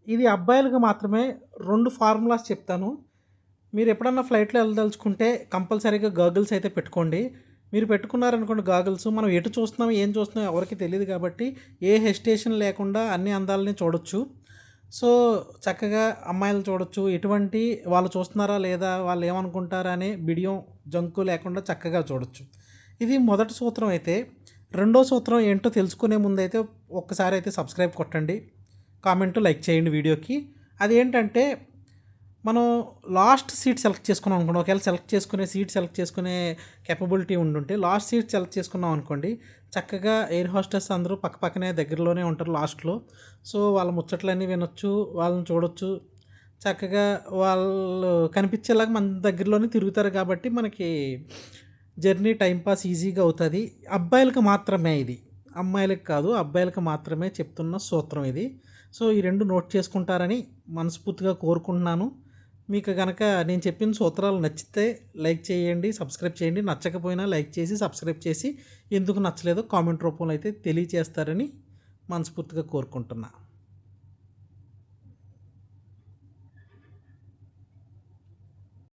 ఇది అబ్బాయిలకి మాత్రమే 2 ఫార్ములాస్ చెప్తాను. మీరు ఎప్పుడన్నా ఫ్లైట్‌లో వెళ్ళదలుచుకుంటే కంపల్సరీగా గాగుల్స్ అయితే పెట్టుకోండి. మీరు పెట్టుకున్నారనుకోండి గాగుల్స్, మనం ఎటు చూస్తున్నాం, ఏం చూస్తున్నాం ఎవరికీ తెలీదు కాబట్టి ఏ హెసిటేషన్ లేకుండా అన్ని అందాలని చూడొచ్చు. సో, చక్కగా అమ్మాయిలని చూడొచ్చు. ఎటువంటి వాళ్ళు చూస్తున్నారా లేదా, వాళ్ళు ఏమనుకుంటారా అనే బిడియం, జంకు లేకుండా చక్కగా చూడొచ్చు. ఇది మొదటి సూత్రం అయితే. రెండో సూత్రం ఏంటో తెలుసుకునే ముందైతే ఒక్కసారి అయితే సబ్స్క్రైబ్ కొట్టండి. కామెంట్, లైక్ చేయండి వీడియోకి. అదేంటంటే మనం లాస్ట్ సీట్ సెలెక్ట్ చేసుకున్నాం అనుకోండి. ఒకవేళ సీట్ సెలెక్ట్ చేసుకునే కేపబిలిటీ ఉండుంటే లాస్ట్ సీట్ సెలెక్ట్ చేసుకున్నాం అనుకోండి, చక్కగా ఎయిర్ హోస్టెస్ అందరూ పక్కపక్కనే దగ్గరలోనే ఉంటారు లాస్ట్‌లో. సో, వాళ్ళ ముచ్చట్లన్నీ వినొచ్చు, వాళ్ళని చూడొచ్చు. చక్కగా వాళ్ళు కనిపించేలాగా మన దగ్గరలోనే తిరుగుతారు కాబట్టి మనకి జర్నీ టైం పాస్ ఈజీగా అవుతది. అబ్బాయిలకి మాత్రమే ఇది. అమ్మాయిలకి కాదు, అబ్బాయిలకి మాత్రమే చెప్తున్న సూత్రం ఇది. సో, ఈ 2 నోట్ చేసుకుంటారని మనస్ఫూర్తిగా కోరుకుంటున్నాను. మీకు గనక నేను చెప్పిన సూత్రాలు నచ్చితే లైక్ చేయండి, సబ్స్క్రైబ్ చేయండి. నచ్చకపోయినా లైక్ చేసి, సబ్స్క్రైబ్ చేసి ఎందుకు నచ్చలేదో కామెంట్ రూపంలో అయితే తెలియచేస్తారని మనస్ఫూర్తిగా కోరుకుంటున్నా.